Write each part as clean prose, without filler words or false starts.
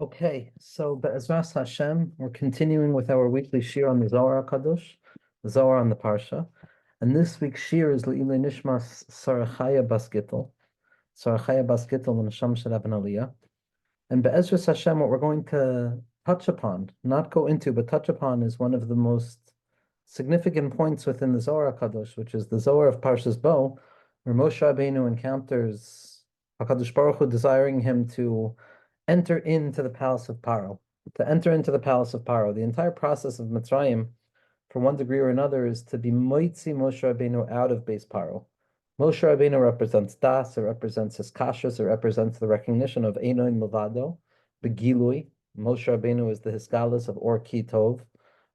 Okay, so Be'ezras Hashem, we're continuing with our weekly shir on the Zohar Kadosh, the Zohar on the Parsha, and this week's shir is Le'ilei Nishmas Sarachaya Bas Gittel, Sarachaya Bas Gittel and Neshama Shel Eben Aliyah. And Be'ezras Hashem, what we're going to touch upon, not go into, but touch upon, is one of the most significant points within the Zohar Kadosh, which is the Zohar of Parshas Bo, where Moshe Rabbeinu encounters HaKadosh Baruch Hu desiring him to enter into the palace of Paro. To enter into the palace of Paro. The entire process of Mitzrayim, from one degree or another, is to be moitzi Moshe Rabbeinu out of base Paro. Moshe Rabbeinu represents Das, it represents his kashrus, it represents the recognition of Einoin Milvado, Begilui. Moshe Rabbeinu is the hisgalus of Or Ki Tov,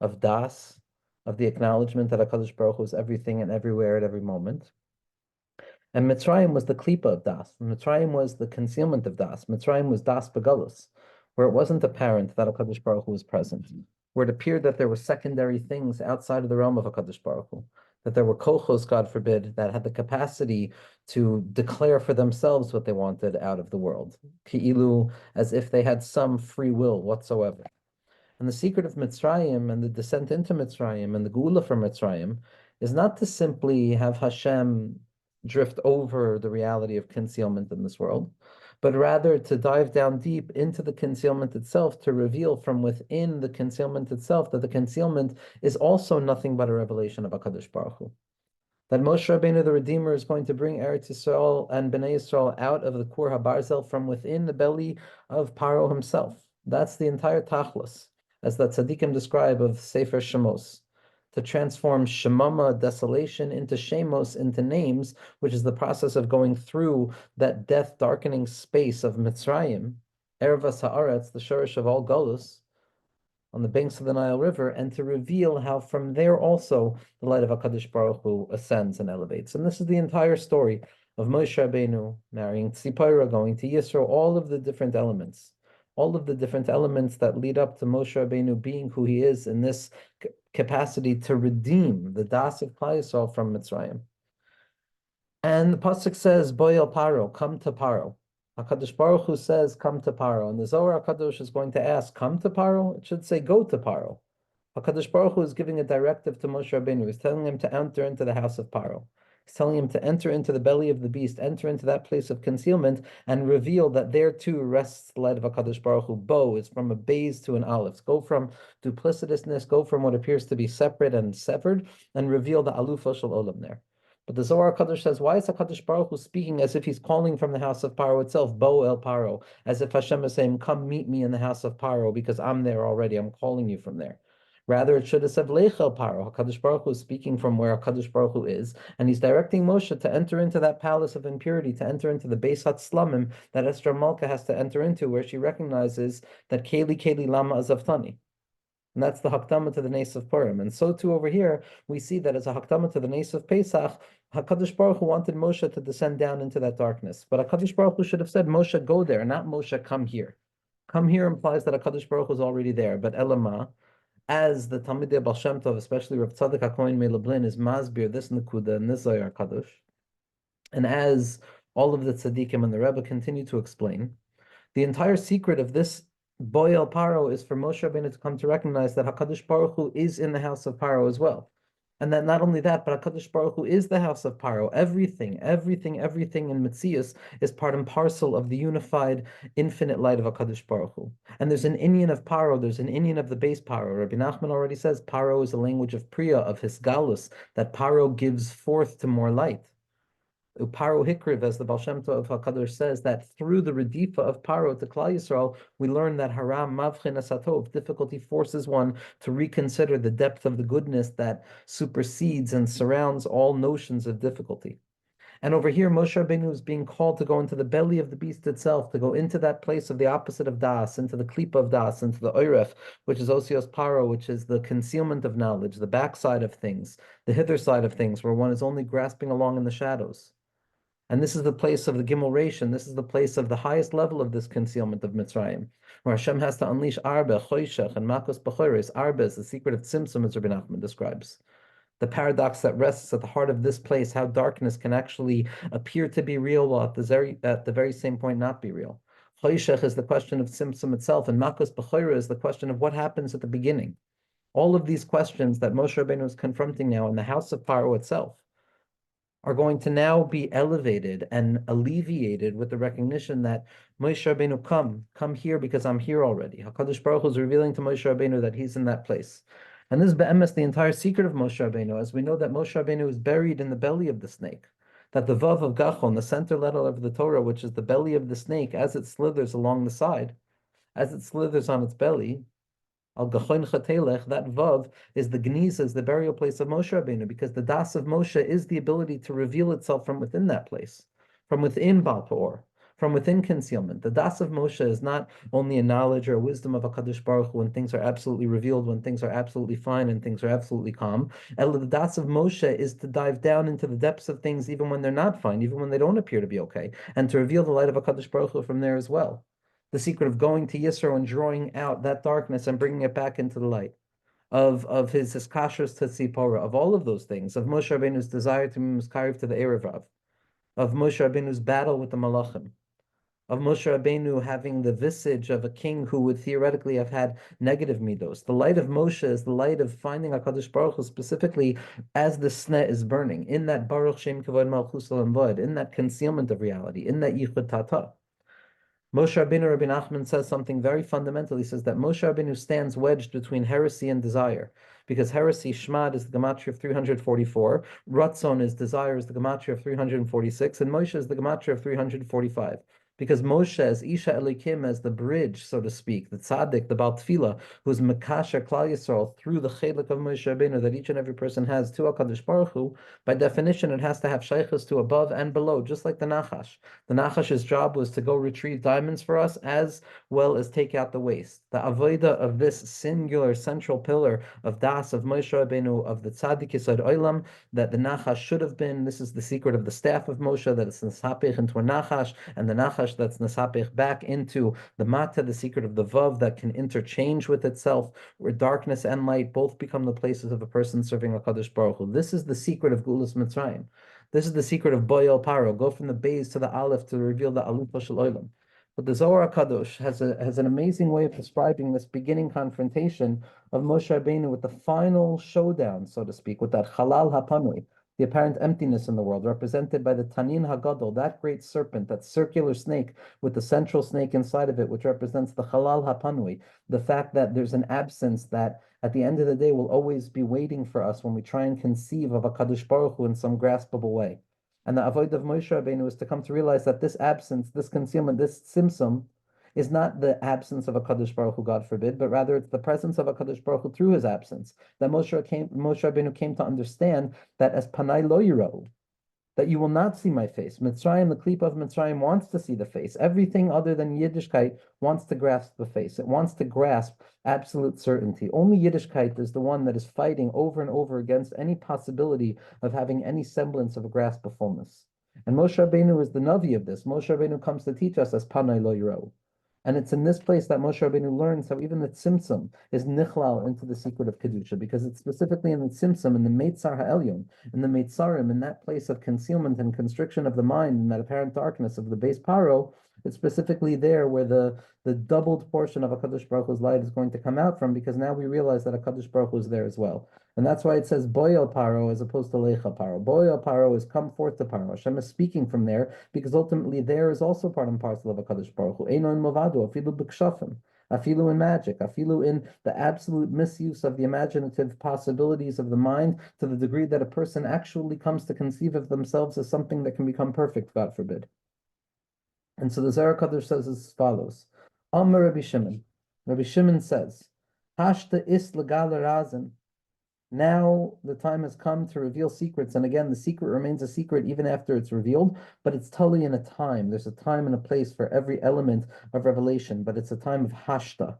of Das, of the acknowledgement that HaKadosh Baruch Hu is everything and everywhere at every moment. And Mitzrayim was the klipa of Das. Mitzrayim was the concealment of Das. Mitzrayim was Das Begalus, where it wasn't apparent that HaKadosh Baruch Hu was present, where it appeared that there were secondary things outside of the realm of HaKadosh Baruch Hu, that there were kochos, God forbid, that had the capacity to declare for themselves what they wanted out of the world, ki'ilu, as if they had some free will whatsoever. And the secret of Mitzrayim and the descent into Mitzrayim and the Geula from Mitzrayim is not to simply have Hashem drift over the reality of concealment in this world, but rather to dive down deep into the concealment itself, to reveal from within the concealment itself that the concealment is also nothing but a revelation of HaKadosh Baruch Hu. That Moshe Rabbeinu, the Redeemer, is going to bring Eretz Yisrael and Bnei Yisrael out of the Kur HaBarzel from within the belly of Paro himself. That's the entire tachlis, as the tzaddikim describe of Sefer Shemos, to transform shemama, desolation, into shemos, into names, which is the process of going through that death darkening space of Mitzrayim, Ervas Haaretz, the shorish of all Golus, on the banks of the Nile River, and to reveal how from there also the light of HaKadosh Baruch Hu ascends and elevates. And this is the entire story of Moshe Rabbeinu marrying Tzipora, going to Yisro, all of the different elements that lead up to Moshe Rabbeinu being who he is in this capacity to redeem the Das of Klal Yisrael from Mitzrayim. And the pasuk says, Boyel Paro, come to Paro. HaKadosh Baruch Hu says, come to Paro. And the Zohar HaKadosh is going to ask, come to Paro? It should say, go to Paro. HaKadosh Baruch Hu is giving a directive to Moshe Rabbeinu. He's telling him to enter into the house of Paro. He's telling him to enter into the belly of the beast, enter into that place of concealment, and reveal that there too rests the light of HaKadosh Baruch Hu. Bo is from a bays to an aleph. Go from duplicitousness, go from what appears to be separate and severed, and reveal the alufa shel olam there. But the Zohar HaKadosh says, why is HaKadosh Baruch Hu speaking as if he's calling from the house of Paro itself, Bo el Paro, as if Hashem is saying, come meet me in the house of Paro, because I'm there already, I'm calling you from there. Rather, it should have said Leichel Paro. HaKadosh Baruch Hu is speaking from where HaKadosh Baruch Hu is, and he's directing Moshe to enter into that palace of impurity, to enter into the Beis HaTzlamim that Esther Malka has to enter into, where she recognizes that Keli Lama Azavtani. And that's the Hakdama to the Nes of Purim. And so too over here, we see that as a Hakdama to the Nes of Pesach, HaKadosh Baruch Hu wanted Moshe to descend down into that darkness. But HaKadosh Baruch Hu should have said, Moshe, go there, not Moshe, come here. Come here implies that HaKadosh Baruch Hu is already there. But Elama, as the Talmidei Baal Shem Tov, especially Rav Tzadok HaKohen Meilublin, is masbir this Nekuda and this Zohar Kadosh, and as all of the tzaddikim and the Rebbe continue to explain, the entire secret of this Boyel Paro is for Moshe Rabbeinu to come to recognize that HaKadosh Baruch Hu is in the house of Paro as well. And that not only that, but HaKadosh Baruch Hu is the house of Paro. Everything in Metzius is part and parcel of the unified, infinite light of HaKadosh Baruch Hu. And there's an inyan of Paro, there's an inyan of the base Paro. Rabbi Nachman already says Paro is a language of Priya, of Hisgalus, that Paro gives forth to more light. Paro Hikriv, as the Baal Shem Tov of HaKadosh says, that through the Redifa of Paro to Klal Yisrael, we learn that Haram Mavchin Asatov, difficulty forces one to reconsider the depth of the goodness that supersedes and surrounds all notions of difficulty. And over here, Moshe Rabbeinu is being called to go into the belly of the beast itself, to go into that place of the opposite of Das, into the klipa of Das, into the oiref, which is Osios Paro, which is the concealment of knowledge, the backside of things, the hither side of things, where one is only grasping along in the shadows. And this is the place of the Gimel Ration. This is the place of the highest level of this concealment of Mitzrayim, where Hashem has to unleash Arbe, Choshech, and Makos B'chores. Arbe is the secret of Tzimtzum, as Rabbi Nachman describes. The paradox that rests at the heart of this place, how darkness can actually appear to be real while at the very same point not be real. Choshech is the question of Tzimtzum itself, and Makos B'choira is the question of what happens at the beginning. All of these questions that Moshe Rabbeinu is confronting now in the house of Paro itself are going to now be elevated and alleviated with the recognition that Moshe Rabbeinu, come here because I'm here already. HaKadosh Baruch Hu is revealing to Moshe Rabbeinu that he's in that place. And this is be'emes the entire secret of Moshe Rabbeinu, as we know that Moshe Rabbeinu is buried in the belly of the snake. That the Vav of Gachon, the center letter of the Torah, which is the belly of the snake, as it slithers along the side, as it slithers on its belly, Al Gachon Chatelech, that Vav is the Gniza, is the burial place of Moshe Rabbeinu, because the Das of Moshe is the ability to reveal itself from within that place, from within Baal Peor, from within concealment. The Das of Moshe is not only a knowledge or a wisdom of HaKadosh Baruch Hu when things are absolutely revealed, when things are absolutely fine and things are absolutely calm. The Das of Moshe is to dive down into the depths of things even when they're not fine, even when they don't appear to be okay, and to reveal the light of HaKadosh Baruch Hu from there as well. The secret of going to Yisro and drawing out that darkness and bringing it back into the light, of his iskashros to Tzipora, of all of those things, of Moshe Rabbeinu's desire to be Muskariv to the Erev Rav, of Moshe Rabbeinu's battle with the Malachim, of Moshe Rabbeinu having the visage of a king who would theoretically have had negative midos. The light of Moshe is the light of finding HaKadosh Baruch Hu specifically as the sneh is burning, in that Baruch Shem Kavod Malchus Olam Vod, in that concealment of reality, in that Yichud Tata. Moshe Rabbeinu, Rabbi Nachman says something very fundamental. He says that Moshe Rabbeinu stands wedged between heresy and desire, because heresy, Shmad, is the gematria of 344, Ratzon is desire, is the gematria of 346, and Moshe is the gematria of 345. Because Moshe, as Isha Elikim, as the bridge, so to speak, the tzaddik, the Baal Tefillah, who's Mekasher Klal Yisrael through the chelik of Moshe Rabbeinu that each and every person has to HaKadosh Baruch Hu, by definition, it has to have shaykhs to above and below, just like the Nachash. The Nachash's job was to go retrieve diamonds for us, as well as take out the waste. The avodah of this singular central pillar of Das, of Moshe Rabbeinu, of the tzaddik Yisod Olam, that the Nachash should have been. This is the secret of the staff of Moshe, that it's Nesapich into a Nachash, and the Nachash that's Nesapich back into the Mata, the secret of the Vav that can interchange with itself, where darkness and light both become the places of a person serving HaKadosh Baruch Hu. This is the secret of Gulas Mitzrayim. This is the secret of Boyel Paro. Go from the Beis to the Aleph to reveal the Alupa Shel Olam. But the Zohar HaKadosh has an amazing way of describing this beginning confrontation of Moshe Rabbeinu with the final showdown, so to speak, with that Halal HaPanui, the apparent emptiness in the world, represented by the Tanin HaGadol, that great serpent, that circular snake with the central snake inside of it, which represents the Halal HaPanui, the fact that there's an absence that at the end of the day will always be waiting for us when we try and conceive of a Kadosh Baruch Hu in some graspable way. And the avoid of Moshe Rabbeinu is to come to realize that this absence, this concealment, this simsum, is not the absence of a Kadosh Baruch Hu, God forbid, but rather it's the presence of a Kadosh Baruch Hu through his absence. That Moshe Rabbeinu came to understand that as Panai lo yirau, that you will not see my face. Mitzrayim, the klipa of Mitzrayim, wants to see the face. Everything other than Yiddishkeit wants to grasp the face. It wants to grasp absolute certainty. Only Yiddishkeit is the one that is fighting over and over against any possibility of having any semblance of a grasp of fullness. And Moshe Rabbeinu is the Navi of this. Moshe Rabbeinu comes to teach us as Panai lo yirau. And it's in this place that Moshe Rabbeinu learns how even the Tzimtzum is nichlal into the secret of Kedusha, because it's specifically in the Tzimtzum, in the Meitzar Ha'elyon, in the Meitzarim, in that place of concealment and constriction of the mind, in that apparent darkness of the base Paro, it's specifically there where the doubled portion of HaKadosh Baruch Hu's light is going to come out from, because now we realize that HaKadosh Baruch Hu is there as well. And that's why it says Boyel Paro as opposed to Lecha Paro. Boyel Paro is come forth to Paro. Hashem is speaking from there, because ultimately there is also part and parcel of HaKadosh Baruch Hu. Eino in Movado, afilu b'kshafim, afilu in magic, afilu in the absolute misuse of the imaginative possibilities of the mind, to the degree that a person actually comes to conceive of themselves as something that can become perfect, God forbid. And so the Zohar HaKadosh says as follows. Amar Rabbi Shimon. Rabbi Shimon says, Hashta is legal razin. Now the time has come to reveal secrets. And again, the secret remains a secret even after it's revealed, but it's totally in a time. There's a time and a place for every element of revelation, but it's a time of hashta.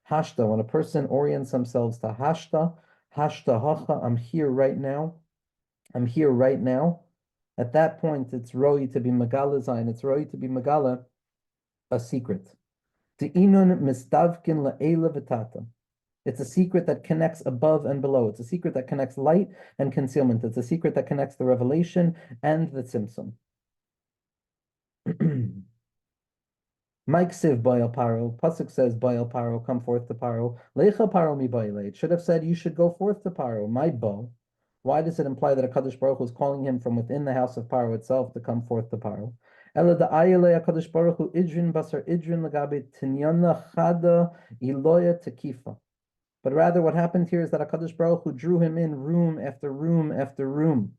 Hashta, when a person orients themselves to hashta, hashta hacha, I'm here right now. I'm here right now. At that point, it's roi to be megala zayin. It's roi to be megala, a secret. Te'inun mistavkin la'ela v'tata. It's a secret that connects above and below. It's a secret that connects light and concealment. It's a secret that connects the revelation and the tzimtzum. Mike Siv Baal Paro. Pasuk says Baal Paro, come forth to Paro. Lecha Paro mi Baile. It should have said you should go forth to Paro. My bow. Why does it imply that HaKadosh Baruch Hu is calling him from within the house of Paro itself to come forth to Paro? Ela da ayele HaKadosh Baruch Hu idrin basar idrin lagabe tinyana chada iloya tekifa. But rather, what happened here is that HaKadosh Baruch Hu drew him in room after room after room,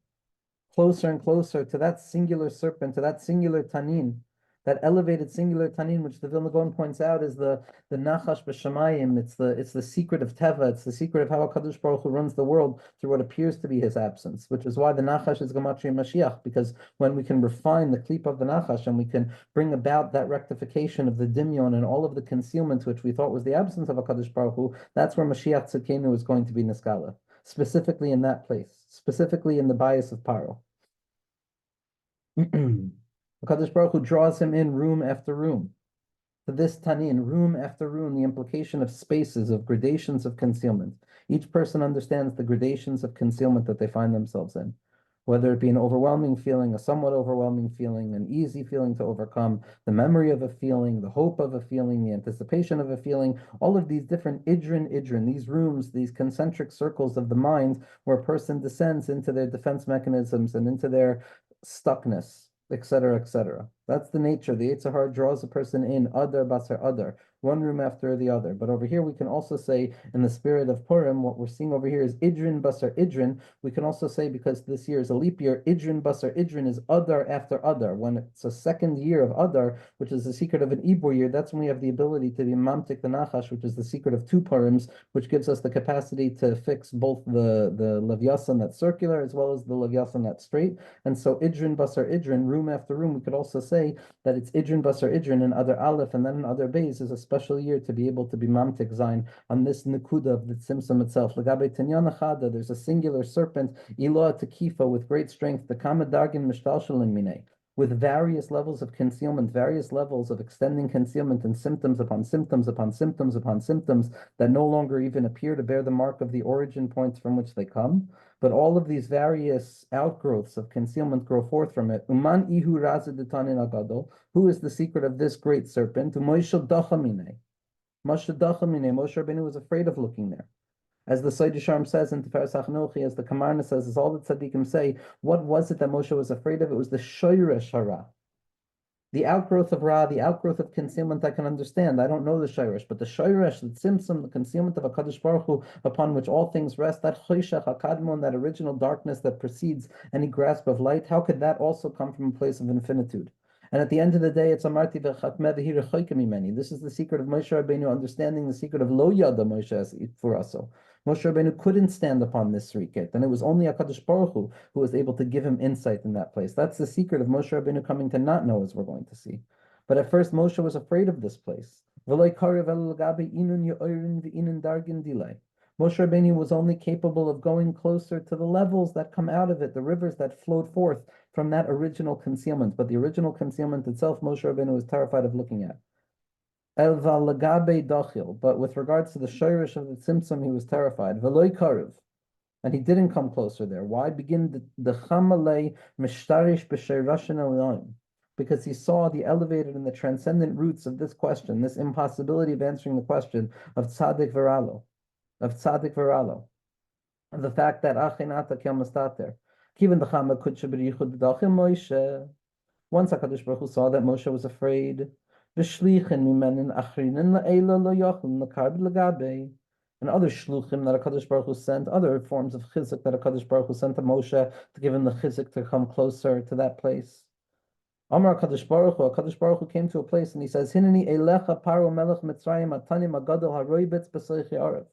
closer and closer to that singular serpent, to that singular tanin, that elevated singular tanin, which the Vilna Gaon points out is the nachash b'shamayim. It's the secret of teva. It's the secret of how HaKadosh Baruch Hu runs the world through what appears to be his absence, which is why the nachash is gematria Mashiach, because when we can refine the klip of the nachash and we can bring about that rectification of the dimyon and all of the concealment which we thought was the absence of HaKadosh Baruch Hu, that's where Mashiach Tzidkenu is going to be niskala, specifically in that place, specifically in the bias of Paro. HaKadosh Baruch Hu draws him in room after room. To this tanin, room after room, the implication of spaces, of gradations of concealment. Each person understands the gradations of concealment that they find themselves in, whether it be an overwhelming feeling, a somewhat overwhelming feeling, an easy feeling to overcome, the memory of a feeling, the hope of a feeling, the anticipation of a feeling, all of these different idrin, these rooms, these concentric circles of the mind where a person descends into their defense mechanisms and into their stuckness, etc., etc. That's the nature. The Yetzer Hara draws a person in, other basar other, one room after the other. But over here, we can also say, in the spirit of Purim, what we're seeing over here is idrin basar idrin. We can also say, because this year is a leap year, idrin basar idrin is other after other. When it's a second year of other, which is the secret of an Ibor year, that's when we have the ability to be mamtik the nachash, which is the secret of two Purims, which gives us the capacity to fix both the levyasan that's circular as well as the levyasan that's straight. And so idrin basar idrin, room after room, we could also say that it's idrin basar idrin and other aleph and then in other bays is a special year to be able to be mamtik zayin on this nekuda of the tzimtzum itself. Legabe tinyana chada, there's a singular serpent, iloa tekifa, with great strength, the kama dargin mishtalshalin minei, with various levels of concealment, various levels of extending concealment and symptoms upon symptoms upon symptoms upon symptoms that no longer even appear to bear the mark of the origin points from which they come. But all of these various outgrowths of concealment grow forth from it. Uman ihu razedetanin agadol. Who is the secret of this great serpent? Moshe dachamine. Moshe dachamine. Moshe Rabbeinu was afraid of looking there. As the Soid Yisharm says in Tiferes Achnochi, as the Kamarna says, as all the tzaddikim say, what was it that Moshe was afraid of? It was the shoyresh hara. The outgrowth of Ra, the outgrowth of concealment, I can understand. I don't know the Shirish, but the Shirish, the Tzimtzum, the concealment of HaKadosh Baruch Hu, upon which all things rest, that Choshech HaKadmon, that original darkness that precedes any grasp of light, how could that also come from a place of infinitude? And at the end of the day, it's Amarti v'chakmeh v'hi rechoyke mimeni. This is the secret of Moshe Rabbeinu, understanding the secret of Lo Yada Moshe for us. Moshe Rabbeinu couldn't stand upon this sriket, and it was only HaKadosh Baruch Hu who was able to give him insight in that place. That's the secret of Moshe Rabbeinu coming to not know, as we're going to see. But at first, Moshe was afraid of this place. Moshe Rabbeinu was only capable of going closer to the levels that come out of it, the rivers that flowed forth from that original concealment. But the original concealment itself, Moshe Rabbeinu was terrified of looking at. But with regards to the shirish of the tzimtzum, he was terrified. And he didn't come closer there. Why? Begin the chamalei mishtarish b'sheirashin eloim, because he saw the elevated and the transcendent roots of this question, this impossibility of answering the question of tzaddik v'ralo, of the fact that achinata kelmastater, kiven the chama kudsha b'richud dachim Moshe. Once HaKadosh Baruch Hu saw that Moshe was afraid, and other shluchim that HaKadosh Baruch Hu sent, other forms of chizuk that HaKadosh Baruch Hu sent to Moshe to give him the chizuk to come closer to that place. Amar HaKadosh Baruch Hu came to a place and he says, Hineni elecha paro melech Mitzrayim atanim agadol haroibetz b'soichi arav.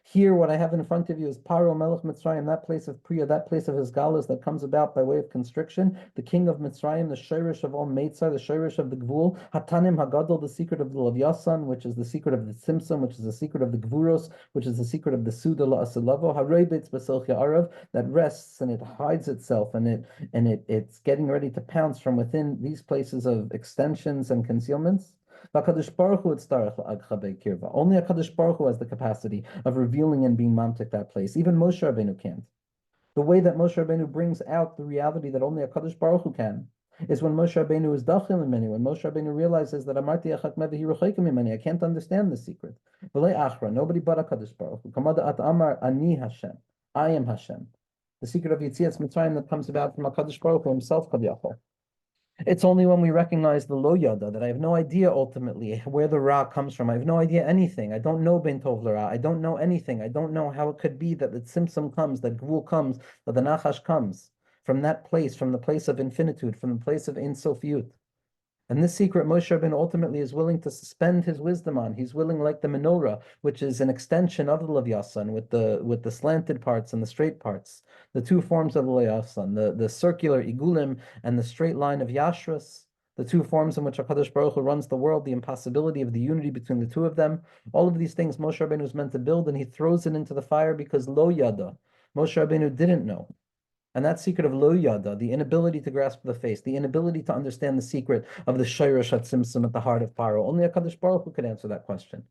Here, what I have in front of you is Paro Melech Mitzrayim, that place of Priya, that place of his galas that comes about by way of constriction, the king of Mitzrayim, the shirish of all Meitzar, the shirish of the Gvul, Hatanim Hagadol, the secret of the Levyasan, which is the secret of the Tzimtzum, which is the secret of the Gvuros, which is the secret of the Suda La'asilavo, Harebetz Basilcha Arav, that rests and it hides itself and it's getting ready to pounce from within these places of extensions and concealments. Only HaKadosh Baruch Hu has the capacity of revealing and being mamtik that place. Even Moshe Rabbeinu can't. The way that Moshe Rabbeinu brings out the reality that only HaKadosh Baruch Hu can, is when Moshe Rabbeinu is dachil mimeni, when Moshe Rabbeinu realizes that Amarti achak mevi hirochayim mimeni, I can't understand the secret. V'lei achra, nobody but HaKadosh Baruch Hu. Kamada at Amar ani Hashem, I am Hashem. The secret of Yetzias Mitzrayim that comes about from HaKadosh Baruch Hu himself, Kaviyachol. It's only when we recognize the lo yada that I have no idea ultimately where the ra comes from. I have no idea anything. I don't know ben tov l'ra. I don't know anything. I don't know how it could be that the tzimtzum comes, that gvul comes, that the nachash comes from that place, from the place of infinitude, from the place of ein sofiyut. And this secret Moshe Rabbeinu ultimately is willing to suspend his wisdom on. He's willing, like the menorah, which is an extension of the Levyasan, with the slanted parts and the straight parts, the two forms of the Levyasan, the circular igulim and the straight line of Yashras, the two forms in which HaKadosh Baruch Hu runs the world, the impossibility of the unity between the two of them. All of these things Moshe Rabbeinu is meant to build, and he throws it into the fire because lo yada, Moshe Rabbeinu didn't know. And that secret of lo yada, the inability to grasp the face, the inability to understand the secret of the shayrash hatzimtzum at the heart of Paro, only HaKadosh Baruch Hu could answer that question.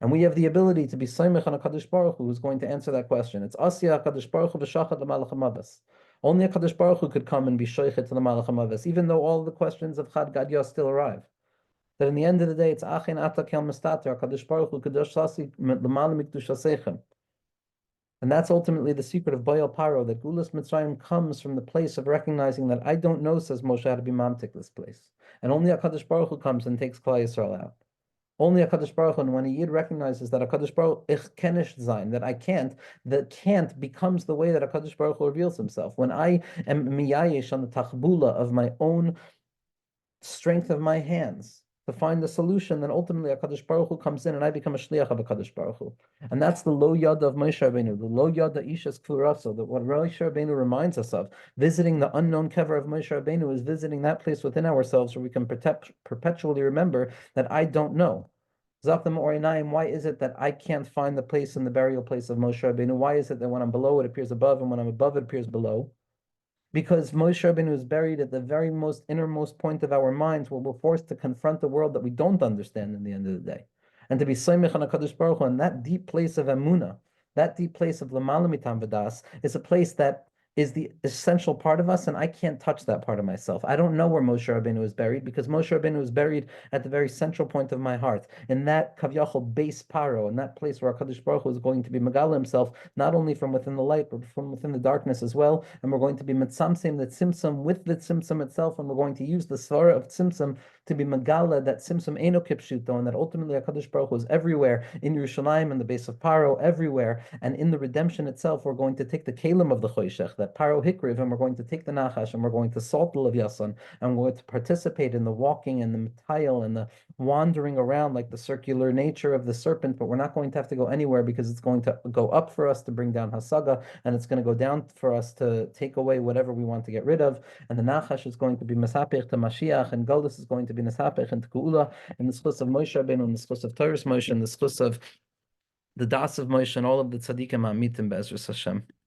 And we have the ability to be saimech on HaKadosh Baruch Hu, who's going to answer that question. It's Asya HaKadosh Baruch Hu v'shachat l'malach hamavis. Only HaKadosh Baruch Hu could come and be shoichet to the malach hamavis, even though all the questions of Chad Gadya still arrive. That in the end of the day, it's Achen Ata Kel Mistater, HaKadosh Baruch Hu Kadosh Sasi L'mal Mikdush Asechem. And that's ultimately the secret of Bayal Paro, that Gulas Mitzrayim comes from the place of recognizing that I don't know, says Moshe, how to be mamtik this place. And only HaKadosh Baruch Hu comes and takes Klal Yisrael out. Only HaKadosh Baruch Hu, and when a Yid recognizes that HaKadosh Baruch Hu, ich kenish zayin, that I can't, that can't becomes the way that HaKadosh Baruch Hu reveals himself. When I am miyayesh on the tachbula of my own strength of my hands, to find the solution, then ultimately HaKadosh Baruch Hu comes in and I become a shliach of HaKadosh Baruch Hu. And that's the lo yada of Moshe Rabbeinu, the lo yada ishas kluraso, that what Moshe Rabbeinu reminds us of. Visiting the unknown kever of Moshe Rabbeinu is visiting that place within ourselves where we can perpetually remember that I don't know. Zaklam Orinayim, why is it that I can't find the place in the burial place of Moshe Rabbeinu? Why is it that when I'm below it appears above, and when I'm above it appears below? Because Moshe Rabbeinu is buried at the very most innermost point of our minds, where we're forced to confront the world that we don't understand in the end of the day. And to be Saimech on HaKadosh Baruch Hu, and that deep place of Emunah, that deep place of Lamala Mitam Vadas, is a place that is the essential part of us, and I can't touch that part of myself. I don't know where Moshe Rabbeinu is buried, because Moshe Rabbeinu is buried at the very central point of my heart, in that Kavyachol base paro, in that place where HaKadosh Baruch Hu is going to be Megala himself, not only from within the light, but from within the darkness as well, and we're going to be Mitzamsim, the Tzimtzum, with the Tzimtzum itself, and we're going to use the Svara of Tzimtzum to be Megala, that Tzimtzum Eino Kipshuto, and that ultimately HaKadosh Baruch Hu is everywhere, in Yerushalayim, in the base of Paro, everywhere, and in the redemption itself, we're going to take the Kalim of the Choshech, that Paro Hikriv, and we're going to take the Nachash, and we're going to salt the Levyasan, and we're going to participate in the walking and the Matayel and the wandering around like the circular nature of the serpent, but we're not going to have to go anywhere, because it's going to go up for us to bring down Hasaga, and it's going to go down for us to take away whatever we want to get rid of, and the Nachash is going to be Mesapech to Mashiach, and Goldus is going to be Nesapech and Teku'ula, and the schus of Moshe Rabbeinu, and the schus of Torah's Moshe, and the schus of the Das of Moshe, and all of the tzaddikim amitim be'ezras Hashem.